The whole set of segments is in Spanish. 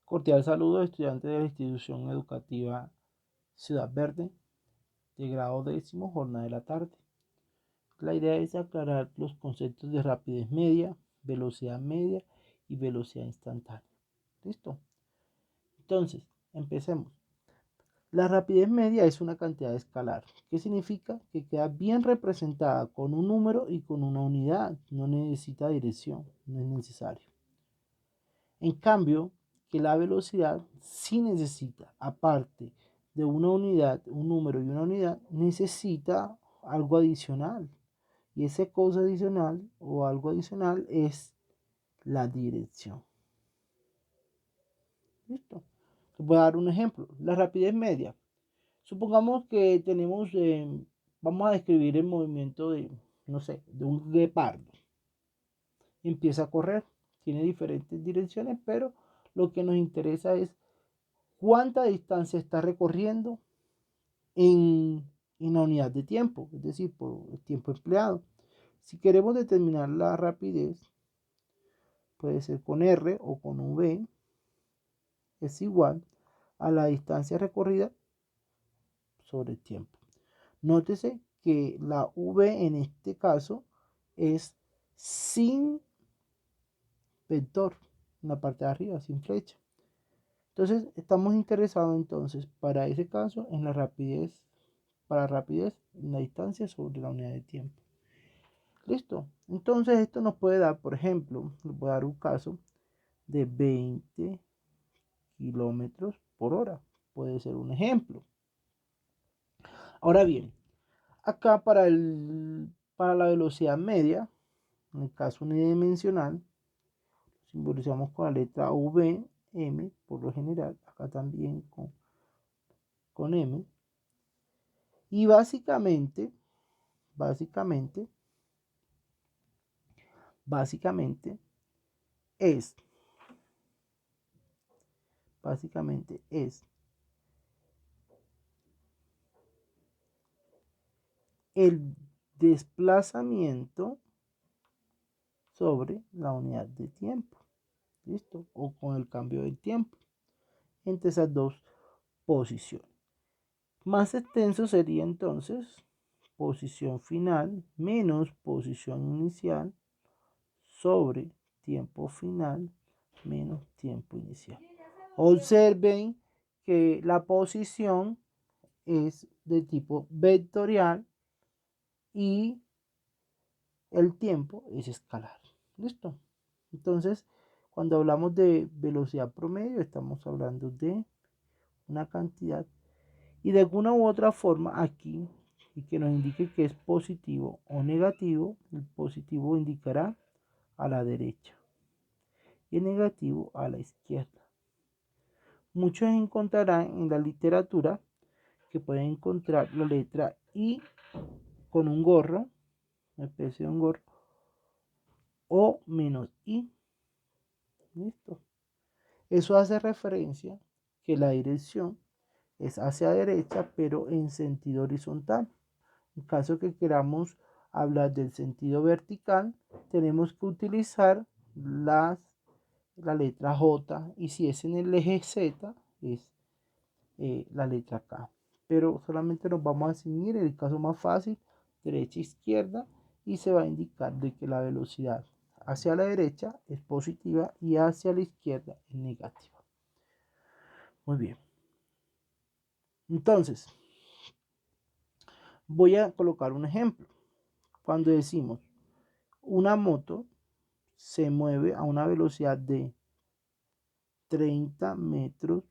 Cordial saludo, estudiantes de la institución educativa Ciudad Verde, de grado 10º, jornada de la tarde. La idea es aclarar los conceptos de rapidez media y velocidad instantánea. ¿Listo? Entonces, empecemos. La rapidez media es una cantidad escalar. ¿Qué significa? Que queda bien representada con un número y con una unidad. No necesita dirección, no es necesario. En cambio, que la velocidad sí necesita, aparte de una unidad, un número y una unidad, necesita algo adicional. Y ese cosa adicional o algo adicional es la dirección. ¿Listo? Te voy a dar un ejemplo. La rapidez media. Supongamos que tenemos, vamos a describir el movimiento de, no sé, de un guepardo. Empieza a correr. Tiene diferentes direcciones, pero lo que nos interesa es cuánta distancia está recorriendo en la unidad de tiempo, es decir, por el tiempo empleado. Si queremos determinar la rapidez, puede ser con R o con V, es igual a la distancia recorrida sobre el tiempo. Nótese que la V en este caso es sin vector, en la parte de arriba, sin flecha. Entonces, estamos interesados entonces para ese caso en la rapidez, para rapidez en la distancia sobre la unidad de tiempo. Listo. Entonces, esto nos puede dar, por ejemplo, nos puede dar un caso de 20 kilómetros por hora. Puede ser un ejemplo. Ahora bien, acá para la velocidad media, en el caso unidimensional, simbolizamos con la letra V, M, por lo general, acá también con M. Y básicamente es, el desplazamiento sobre la unidad de tiempo. ¿Listo? O con el cambio del tiempo entre esas dos posiciones. Más extenso sería entonces posición final menos posición inicial sobre tiempo final menos tiempo inicial. Observen que la posición es de tipo vectorial y el tiempo es escalar. ¿Listo? Entonces, cuando hablamos de velocidad promedio, estamos hablando de una cantidad y de alguna u otra forma aquí, y que nos indique que es positivo o negativo, el positivo indicará a la derecha y el negativo a la izquierda. Muchos encontrarán en la literatura que pueden encontrar la letra I con un gorro, una especie de un gorro, o menos I. ¿Listo? Eso hace referencia que la dirección es hacia derecha, pero en sentido horizontal. En caso que queramos hablar del sentido vertical, tenemos que utilizar la letra J, y si es en el eje Z, es la letra K. Pero solamente nos vamos a ceñir en el caso más fácil, derecha, izquierda, y se va a indicar de que la velocidad hacia la derecha es positiva y hacia la izquierda es negativa. Muy bien. Entonces, voy a colocar un ejemplo. Cuando decimos una moto se mueve a una velocidad de 30 metros,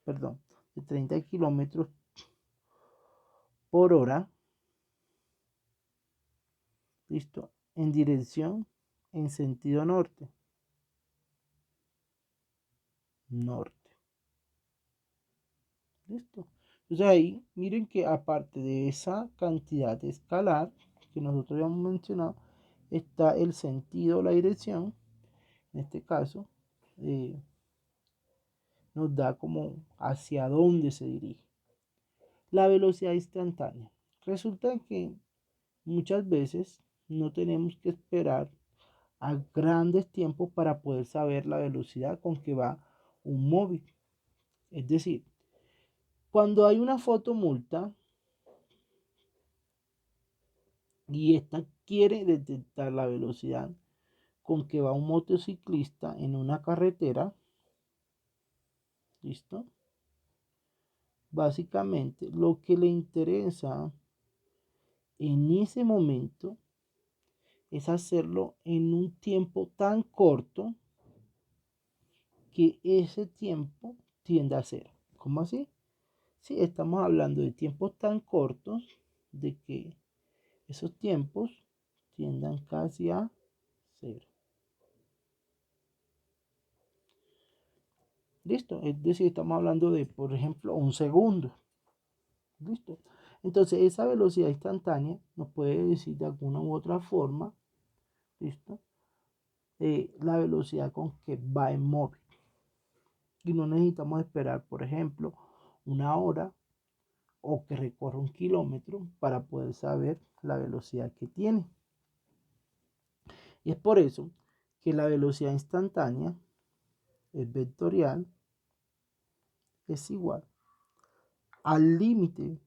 perdón, de 30 kilómetros por hora, listo, en dirección en sentido norte. Listo. Entonces ahí miren que aparte de esa cantidad escalar que nosotros habíamos mencionado, está el sentido, la dirección. En este caso, nos da como hacia dónde se dirige. La velocidad instantánea. Resulta que muchas veces no tenemos que esperar a grandes tiempos para poder saber la velocidad con que va un móvil. Es decir, cuando hay una fotomulta y esta quiere detectar la velocidad con que va un motociclista en una carretera, ¿listo? Básicamente lo que le interesa en ese momento es hacerlo en un tiempo tan corto que ese tiempo tiende a cero. ¿Cómo así? Sí, estamos hablando de tiempos tan cortos de que esos tiempos tiendan casi a cero. ¿Listo? Es decir, estamos hablando de, por ejemplo, un segundo. ¿Listo? Entonces, esa velocidad instantánea nos puede decir de alguna u otra forma, ¿listo? La velocidad con que va en móvil. Y no necesitamos esperar, por ejemplo, una hora o que recorra un kilómetro para poder saber la velocidad que tiene. Y es por eso que la velocidad instantánea, el vectorial, es igual al límite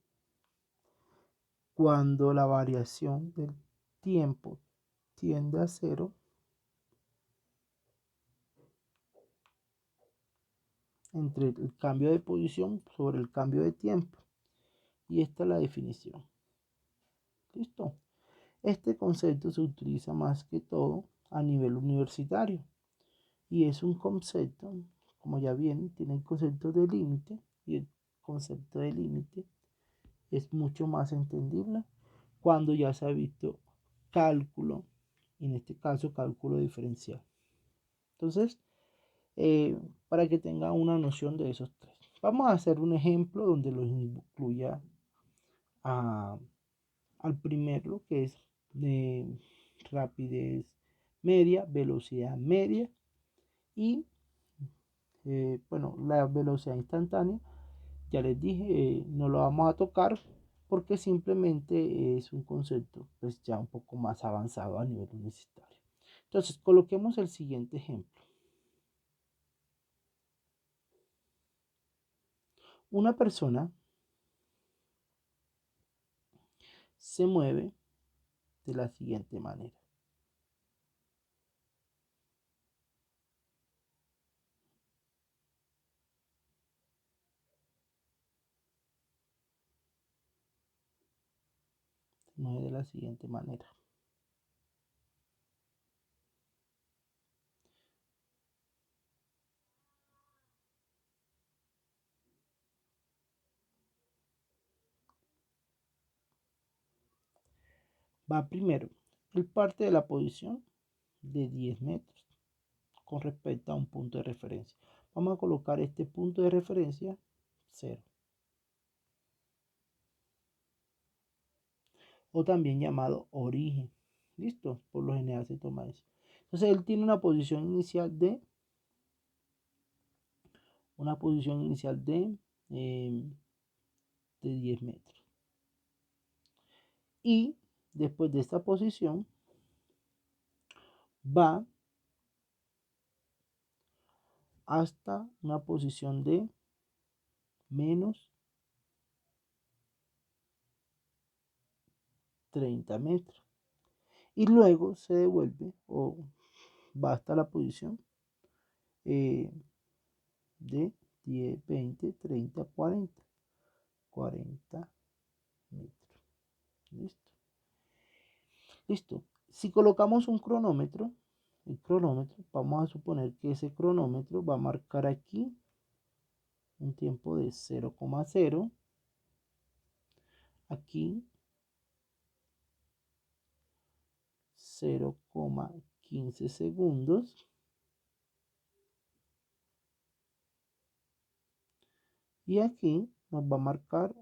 cuando la variación del tiempo tiende a cero entre el cambio de posición sobre el cambio de tiempo. Y esta es la definición. ¿Listo? Este concepto se utiliza más que todo a nivel universitario y es un concepto, como ya bien, tiene el concepto de límite y el concepto de límite es mucho más entendible cuando ya se ha visto cálculo, en este caso cálculo diferencial. Entonces, para que tengan una noción de esos tres. Vamos a hacer un ejemplo donde los incluya al primero, que es de rapidez media, velocidad media y, bueno, la velocidad instantánea. Ya les dije, no lo vamos a tocar porque simplemente es un concepto pues ya un poco más avanzado a nivel universitario. Entonces, coloquemos el siguiente ejemplo. Una persona se mueve de la siguiente manera. Se mueve de la siguiente manera. Va primero, él parte de la posición de 10 metros con respecto a un punto de referencia. Vamos a colocar este punto de referencia 0. O también llamado origen. ¿Listo? Por lo general se toma eso. Entonces él tiene una posición inicial de 10 metros. Y después de esta posición va hasta una posición de menos 30 metros. Y luego se devuelve o va hasta la posición de 10, 20, 30, 40. 40 metros. ¿Listo? Listo. Si colocamos un cronómetro, el cronómetro, vamos a suponer que ese cronómetro va a marcar aquí un tiempo de 0,0. Aquí 0,15 segundos. Y aquí nos va a marcar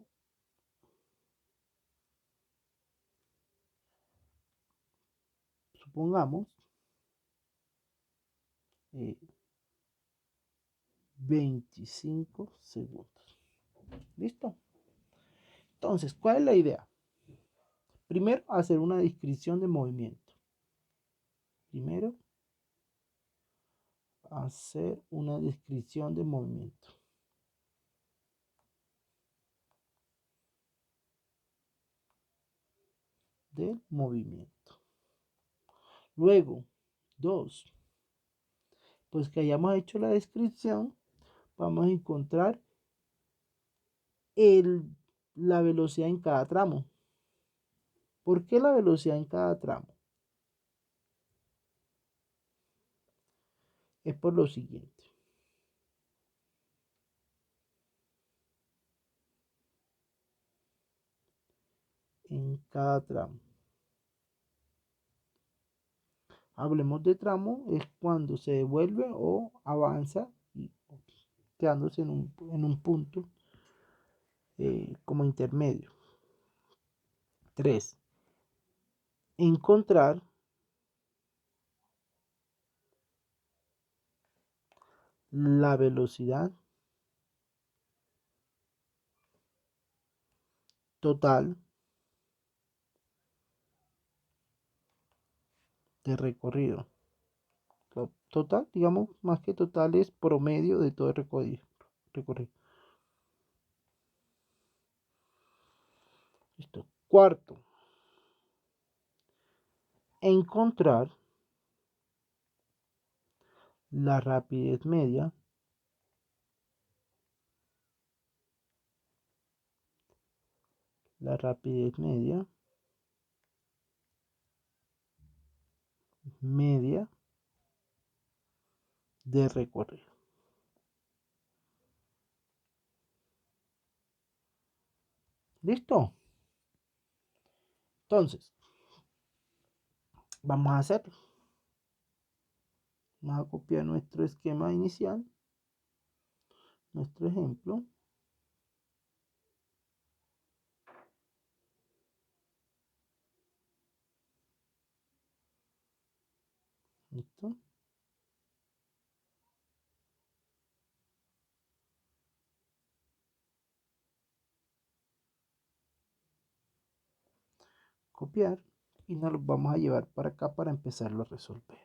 supongamos 25 segundos. ¿Listo? Entonces, ¿cuál es la idea? Primero, hacer una descripción de movimiento. Primero, hacer una descripción de movimiento. Del movimiento. Luego, 2. Pues que hayamos hecho la descripción, vamos a encontrar la velocidad en cada tramo. ¿Por qué la velocidad en cada tramo? Es por lo siguiente. En cada tramo. Hablemos de tramo, es cuando se devuelve o avanza y quedándose en un punto como intermedio. 3. Encontrar la velocidad total de recorrido. Total, digamos, más que total es promedio de todo el recorrido. Listo. 4. Encontrar la rapidez media media de recorrido. ¿Listo? Entonces, vamos a hacerlo. Vamos a copiar nuestro esquema inicial, nuestro ejemplo. ¿Listo? Copiar y nos lo vamos a llevar para acá para empezarlo a resolver.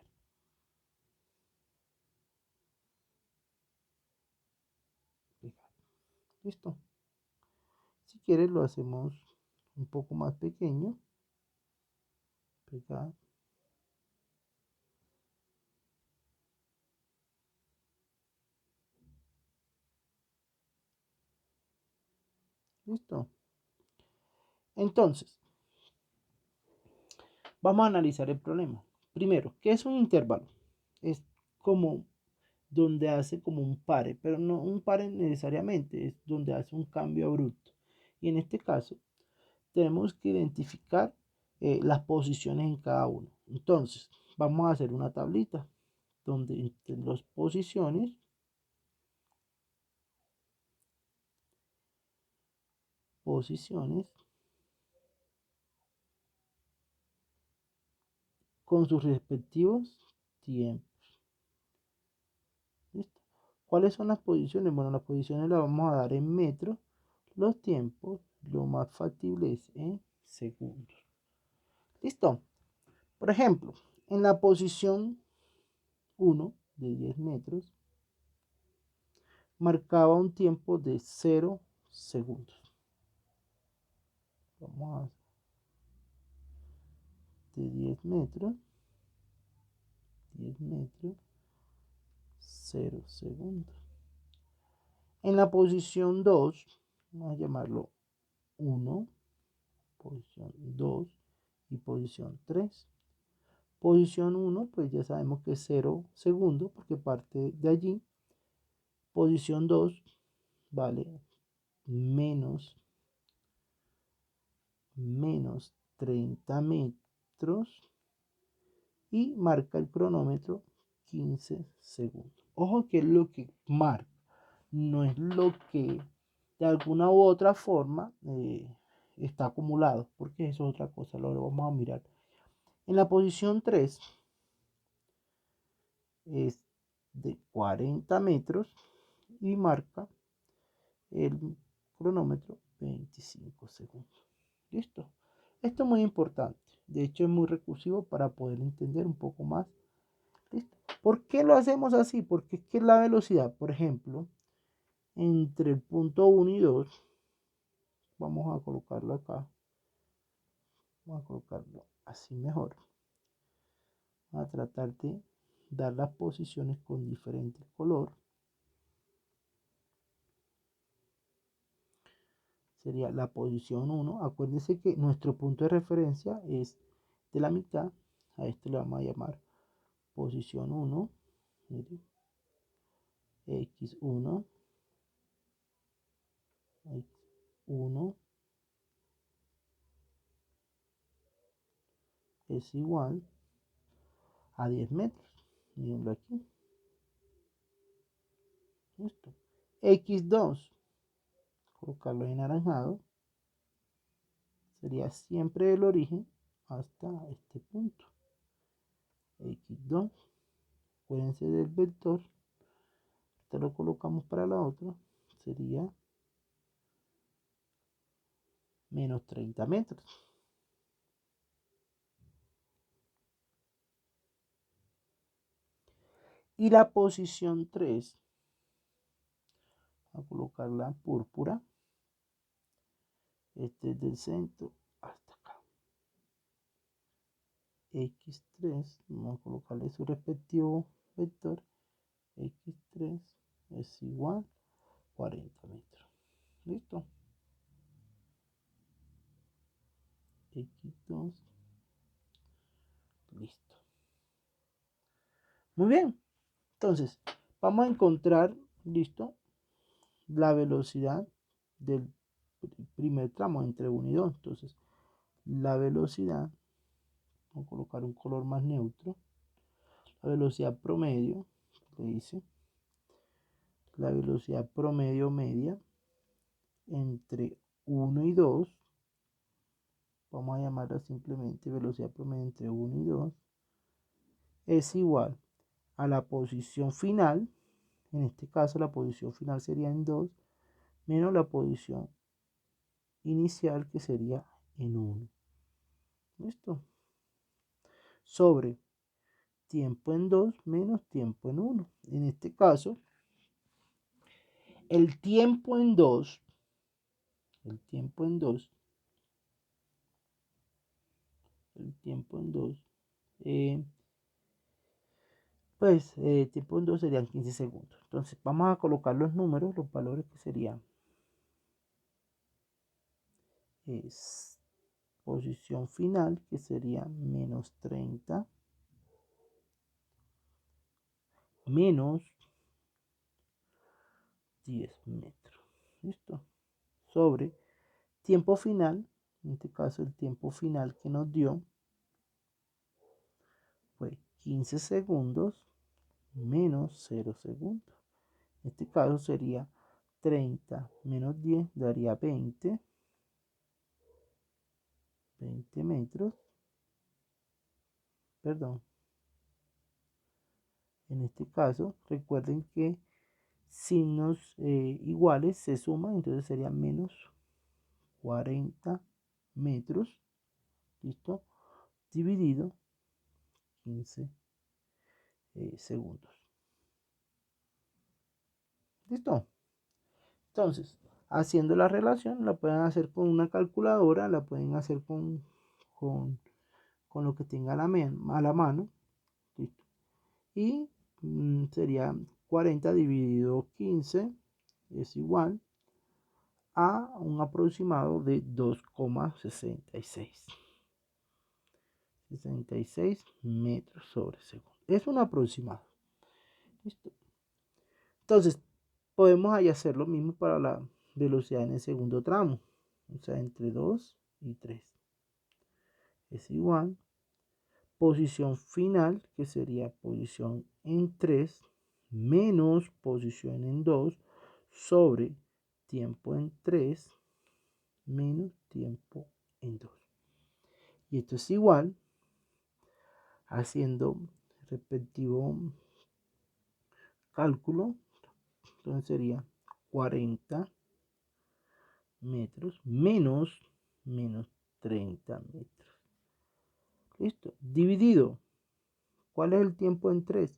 Listo. Si quieres lo hacemos un poco más pequeño. Pegar. Listo. Entonces, vamos a analizar el problema. Primero, ¿qué es un intervalo? Es como donde hace como un pare, pero no un pare necesariamente, es donde hace un cambio abrupto. Y en este caso, tenemos que identificar las posiciones en cada uno. Entonces, vamos a hacer una tablita donde entre las posiciones con sus respectivos tiempos. ¿Listo? ¿Cuáles son las posiciones? Bueno, las posiciones las vamos a dar en metros. Los tiempos, lo más factible es en segundos. ¿Listo? Por ejemplo, en la posición 1 de 10 metros, marcaba un tiempo de 0 segundos. Vamos a de 10 metros, 0 segundos. En la posición 2, vamos a llamarlo 1, posición 2 y posición 3. Posición 1, pues ya sabemos que es 0 segundos porque parte de allí. Posición 2 vale menos 30 metros y marca el cronómetro 15 segundos. Ojo que es lo que marca, no es lo que de alguna u otra forma está acumulado, porque eso es otra cosa, lo vamos a mirar. En la posición 3 es de 40 metros y marca el cronómetro 25 segundos. ¿Listo? Esto es muy importante. De hecho, es muy recursivo para poder entender un poco más. ¿Listo? ¿Por qué lo hacemos así? Porque es que la velocidad, por ejemplo, entre el punto 1 y 2, vamos a colocarlo acá. Vamos a colocarlo así mejor. Vamos a tratar de dar las posiciones con diferente color. Sería la posición 1. Acuérdense que nuestro punto de referencia es de la mitad. A este le vamos a llamar posición 1. Mire, X1, X1 es igual a 10 metros. Mírenlo aquí. Listo. X2, colocarlo en naranjado, sería siempre el origen hasta este punto. X2, acuérdense del vector. Esto lo colocamos para la otra. Sería menos 30 metros. Y la posición 3, a colocarla púrpura. Este es del centro hasta acá. X3, vamos a colocarle su respectivo vector. X3 es igual a 40 metros. ¿Listo? X2. Listo. Muy bien. Entonces, vamos a encontrar, listo, la velocidad del primer tramo entre 1 y 2. Entonces, la velocidad, vamos a colocar un color más neutro. La velocidad promedio, le dice, la velocidad promedio media entre 1 y 2, vamos a llamarla simplemente velocidad promedio entre 1 y 2, es igual a la posición final. En este caso la posición final sería en 2 menos la posición inicial, que sería en 1. ¿Listo? Sobre tiempo en 2 menos tiempo en 1. En este caso, el tiempo en 2, el tiempo en 2, el tiempo en 2, pues tiempo en 2 serían 15 segundos. Entonces vamos a colocar los números, los valores que serían es posición final, que sería menos 30 menos 10 metros. ¿Listo? Sobre tiempo final, en este caso el tiempo final que nos dio fue 15 segundos menos 0 segundos. En este caso sería 30 menos 10 daría 20 metros. Perdón. En este caso, recuerden que signos iguales se suman, entonces sería menos 40 metros, ¿listo? Dividido 15 segundos. ¿Listo? Entonces, haciendo la relación, la pueden hacer con una calculadora, la pueden hacer con, con lo que tenga a la mano, ¿listo? Y sería 40 dividido 15 es igual a un aproximado de 2,66 metros sobre segundo. Es un aproximado. ¿Listo? Entonces, podemos ahí hacer lo mismo para la velocidad en el segundo tramo. O sea, entre 2 y 3. Es igual. Posición final, que sería posición en 3, menos posición en 2, sobre tiempo en 3, menos tiempo en 2. Y esto es igual, haciendo respectivo cálculo, entonces sería 40 metros menos 30 metros. Listo. Dividido. ¿Cuál es el tiempo en 3?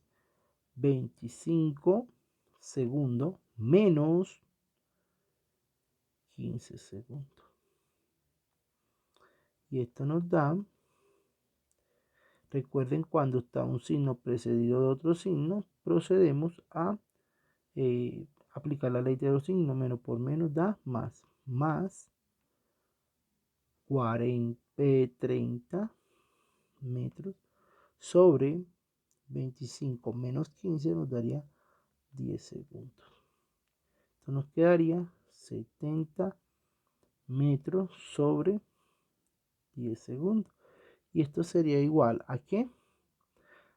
25 segundos menos 15 segundos. Y esto nos da, recuerden, cuando está un signo precedido de otro signo, procedemos a aplicar la ley de los signos. Menos por menos da más. Más 30 metros sobre 25 menos 15 nos daría 10 segundos. Esto nos quedaría 70 metros sobre 10 segundos. Y esto sería igual a ¿qué?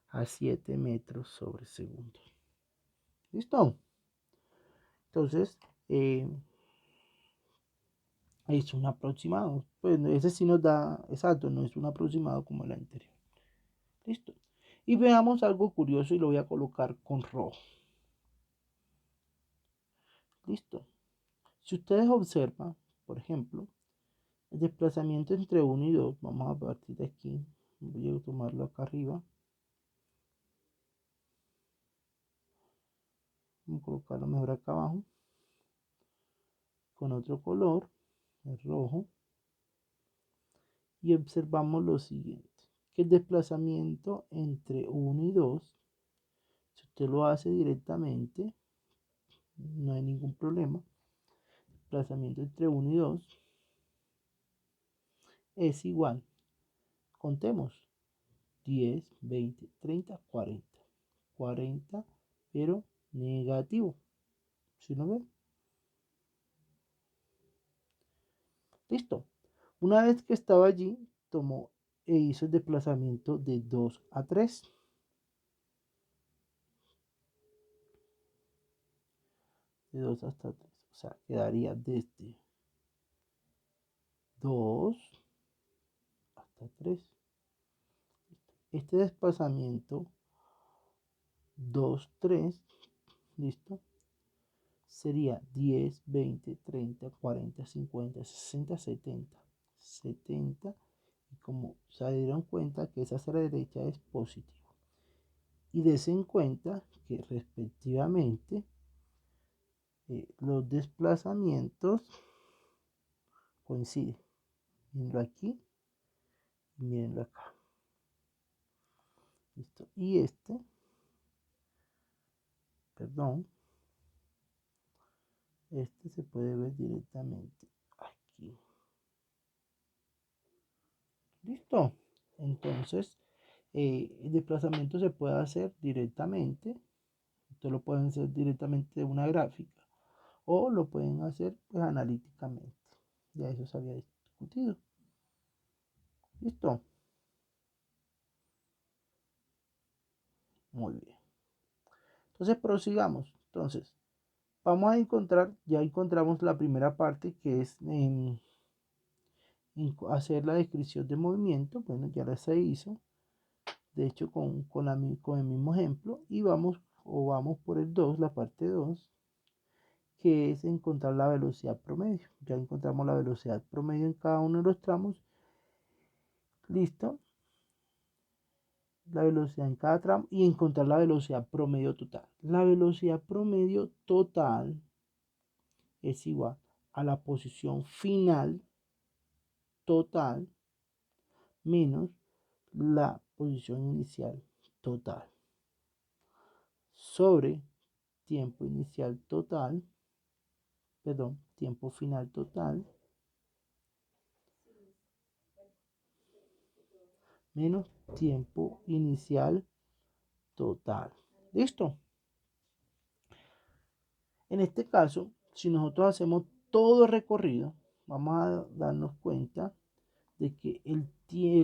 A 7 metros sobre segundo. ¿Listo? Entonces, es un aproximado. Pues ese sí nos da exacto, no es un aproximado como el anterior. ¿Listo? Y veamos algo curioso y lo voy a colocar con rojo. ¿Listo? Si ustedes observan, por ejemplo, el desplazamiento entre 1 y 2, vamos a partir de aquí, voy a tomarlo acá arriba, vamos a colocarlo mejor acá abajo, con otro color, el rojo, y observamos lo siguiente, que el desplazamiento entre 1 y 2, si usted lo hace directamente, no hay ningún problema, el desplazamiento entre 1 y 2 es igual, contemos, 10, 20, 30, 40. 40, pero negativo. ¿Sí lo ven? Listo. Una vez que estaba allí, tomó e hizo el desplazamiento de 2 a 3. De 2 hasta 3. O sea, quedaría desde 2 hasta 3. Este desplazamiento 2, 3, listo, sería 10, 20, 30, 40, 50, 60, 70. 70. Y como se dieron cuenta que esa hacia la derecha es positivo. Y desen en cuenta que respectivamente los desplazamientos coinciden. Mírenlo aquí y mírenlo acá. ¿Listo? Y este, perdón, este se puede ver directamente aquí. ¿Listo? Entonces, el desplazamiento se puede hacer directamente. Ustedes lo pueden hacer directamente de una gráfica o lo pueden hacer pues analíticamente. Ya eso se había discutido. ¿Listo? Muy bien. Entonces prosigamos. Entonces, vamos a encontrar, ya encontramos la primera parte que es hacer la descripción de movimiento. Bueno, ya se hizo. De hecho, con el mismo ejemplo. Y vamos por el 2, la parte 2, que es encontrar la velocidad promedio. Ya encontramos la velocidad promedio en cada uno de los tramos. Listo. La velocidad en cada tramo y encontrar la velocidad promedio total. La velocidad promedio total es igual a la posición final total menos la posición inicial total sobre tiempo inicial total, perdón, tiempo final total menos tiempo inicial total. ¿Listo? En este caso, si nosotros hacemos todo el recorrido, vamos a darnos cuenta de que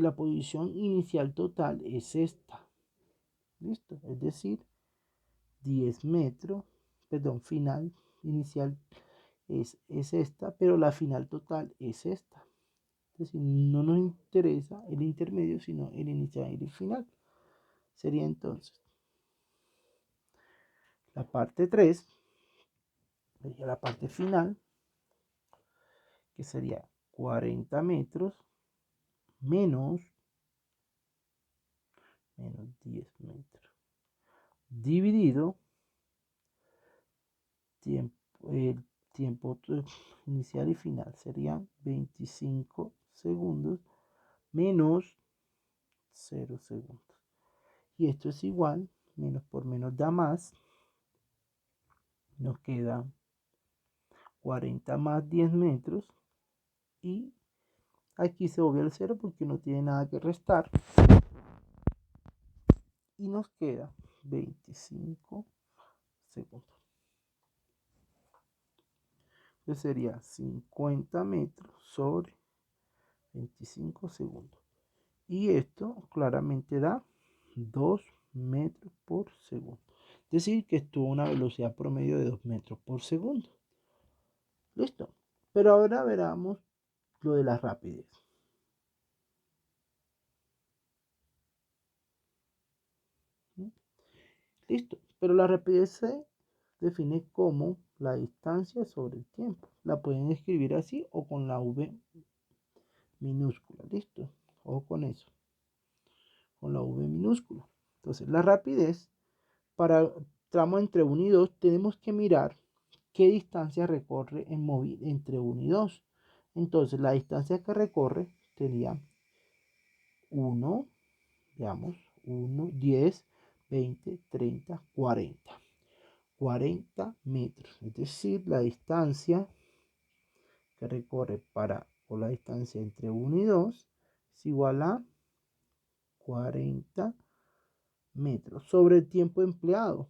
la posición inicial total es esta. ¿Listo? Es decir, 10 metros, perdón, final inicial es esta, pero la final total es esta. Es decir, no nos interesa el intermedio, sino el inicial y el final. Sería entonces la parte 3, sería la parte final, que sería 40 metros menos menos 10 metros. Dividido el tiempo inicial y final serían 25 segundos menos 0 segundos. Y esto es igual, menos por menos da más. Nos queda 40 más 10 metros. Y aquí se obvia el 0 porque no tiene nada que restar. Y nos queda 25 segundos. Entonces sería 50 metros sobre 25 segundos. Y esto claramente da 2 metros por segundo. Es decir, que estuvo a una velocidad promedio de 2 metros por segundo. Listo. Pero ahora veremos lo de la rapidez. Listo. Pero la rapidez se define como la distancia sobre el tiempo. La pueden escribir así o con la V minúscula. Listo. O con eso. Con la V minúscula. Entonces, la rapidez para tramo entre 1 y 2 tenemos que mirar qué distancia recorre en móvil entre 1 y 2. Entonces, la distancia que recorre sería 1, veamos, 1, 10, 20, 30, 40. 40 metros. Es decir, la distancia que recorre o la distancia entre 1 y 2 es igual a 40 metros sobre el tiempo empleado.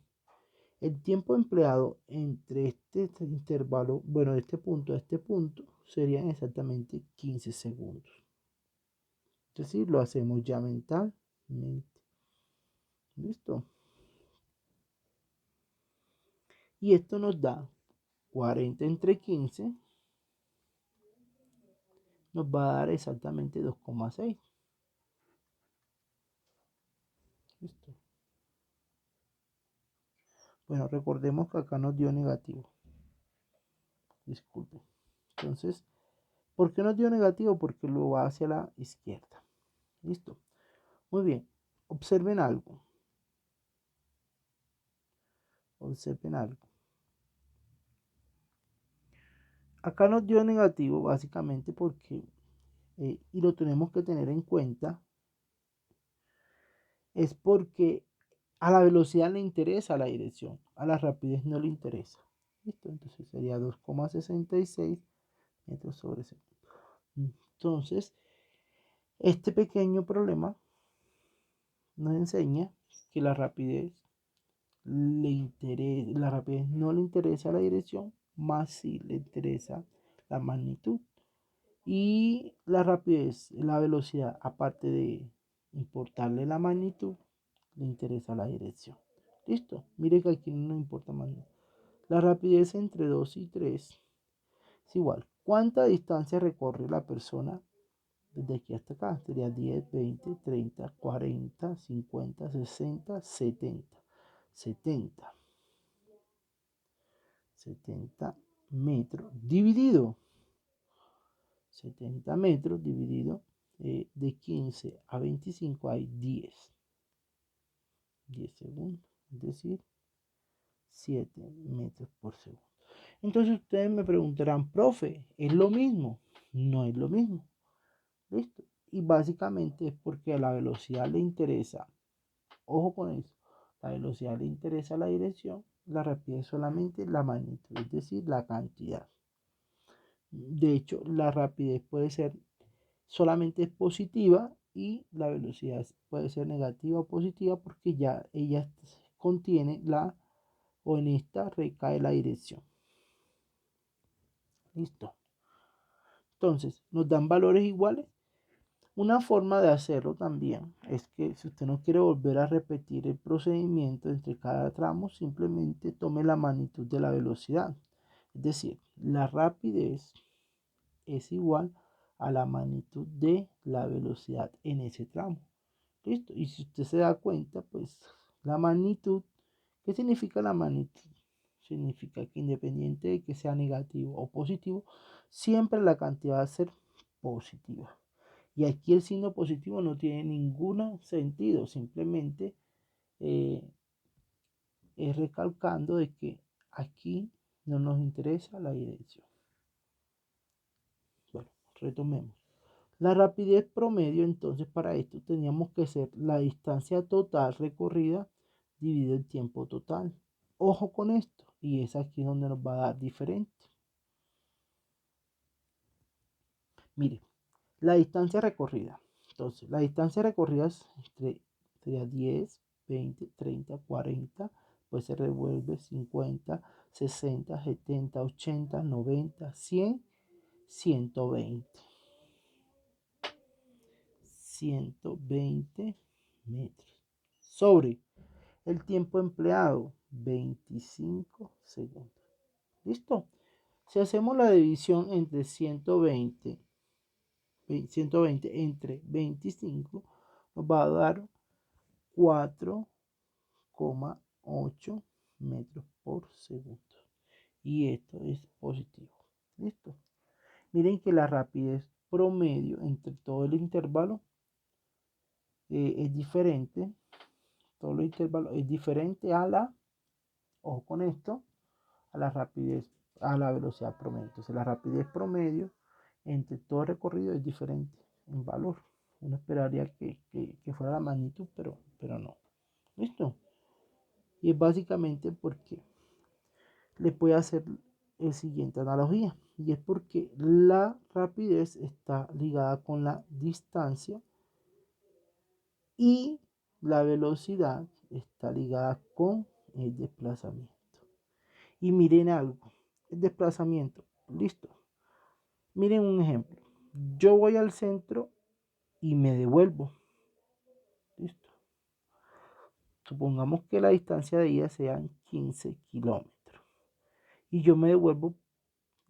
El tiempo empleado entre este intervalo, bueno, de este punto a este punto, serían exactamente 15 segundos. Es decir, lo hacemos ya mentalmente. ¿Listo? Y esto nos da 40 entre 15. Nos va a dar exactamente 2,6. ¿Listo? Bueno, recordemos que acá nos dio negativo. Disculpen. Entonces, ¿por qué nos dio negativo? Porque lo va hacia la izquierda. ¿Listo? Muy bien. Observen algo. Observen algo. Acá nos dio negativo básicamente porque, y lo tenemos que tener en cuenta, es porque a la velocidad le interesa la dirección, a la rapidez no le interesa. ¿Listo? Entonces sería 2,66 metros sobre segundo. Entonces, este pequeño problema nos enseña que la rapidez no le interesa la dirección, más si le interesa la magnitud. Y la rapidez, la velocidad, aparte de importarle la magnitud, le interesa la dirección. Listo, mire que aquí no importa más nada. La rapidez entre 2 y 3 es igual. ¿Cuánta distancia recorre la persona desde aquí hasta acá? Sería 10, 20, 30, 40, 50, 60, 70. 70 metros dividido. 70 metros dividido de 15 a 25 hay 10 segundos, es decir, 7 metros por segundo. Entonces ustedes me preguntarán, profe, ¿es lo mismo? No es lo mismo. ¿Listo? Y básicamente es porque a la velocidad le interesa, ojo con eso, la velocidad le interesa la dirección, la rapidez solamente la magnitud, es decir, la cantidad. De hecho, la rapidez puede ser solamente positiva y la velocidad puede ser negativa o positiva porque ya ella contiene o en esta recae la dirección. Listo. Entonces, nos dan valores iguales. Una forma de hacerlo también es que si usted no quiere volver a repetir el procedimiento entre cada tramo, simplemente tome la magnitud de la velocidad. Es decir, la rapidez es igual a la magnitud de la velocidad en ese tramo. ¿Listo? Y si usted se da cuenta, pues la magnitud, ¿qué significa la magnitud? Significa que independiente de que sea negativo o positivo, siempre la cantidad va a ser positiva. Y aquí el signo positivo no tiene ningún sentido, simplemente es recalcando de que aquí no nos interesa la dirección. Bueno, retomemos. La rapidez promedio, entonces para esto teníamos que ser la distancia total recorrida dividido el tiempo total. Ojo con esto, y es aquí donde nos va a dar diferente. Mire, la distancia recorrida. Entonces, la distancia recorrida sería 10, 20, 30, 40, pues se revuelve 50, 60, 70, 80, 90, 100, 120. 120 metros. Sobre el tiempo empleado, 25 segundos. ¿Listo? Si hacemos la división entre 120 entre 25, nos va a dar 4,8 metros por segundo. Y esto es positivo. ¿Listo? Miren que la rapidez promedio entre todo el intervalo es diferente. Todo el intervalo es diferente a la, ojo con esto, a la rapidez, a la velocidad promedio. Entonces la rapidez promedio entre todo el recorrido es diferente en valor. Uno esperaría que fuera la magnitud, pero no. ¿Listo? Y es básicamente porque le puede hacer el siguiente analogía. Y es porque la rapidez está ligada con la distancia y la velocidad está ligada con el desplazamiento. Y miren algo, el desplazamiento, listo. Miren un ejemplo. Yo voy al centro y me devuelvo. Listo. Supongamos que la distancia de ida sean 15 kilómetros. Y yo me devuelvo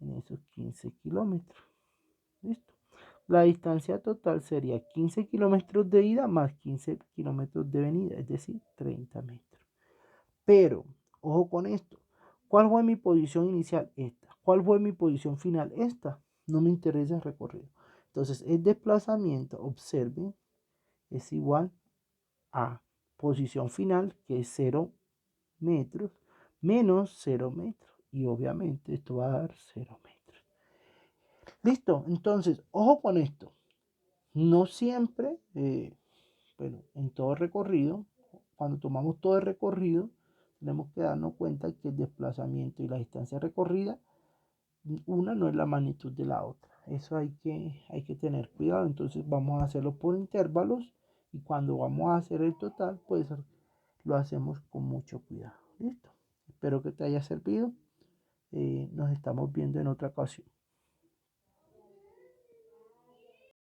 en esos 15 kilómetros. Listo. La distancia total sería 15 kilómetros de ida más 15 kilómetros de venida, es decir, 30 metros. Pero, ojo con esto. ¿Cuál fue mi posición inicial? Esta. ¿Cuál fue mi posición final? Esta. No me interesa el recorrido. Entonces, el desplazamiento, observen, es igual a posición final, que es 0 metros, menos 0 metros. Y obviamente esto va a dar 0 metros. Listo. Entonces, ojo con esto. No siempre, bueno, en todo recorrido, cuando tomamos todo el recorrido, tenemos que darnos cuenta que el desplazamiento y la distancia recorrida, una no es la magnitud de la otra. Eso hay que tener cuidado. Entonces vamos a hacerlo por intervalos y cuando vamos a hacer el total, pues lo hacemos con mucho cuidado. Listo. Espero que te haya servido. Nos estamos viendo en otra ocasión.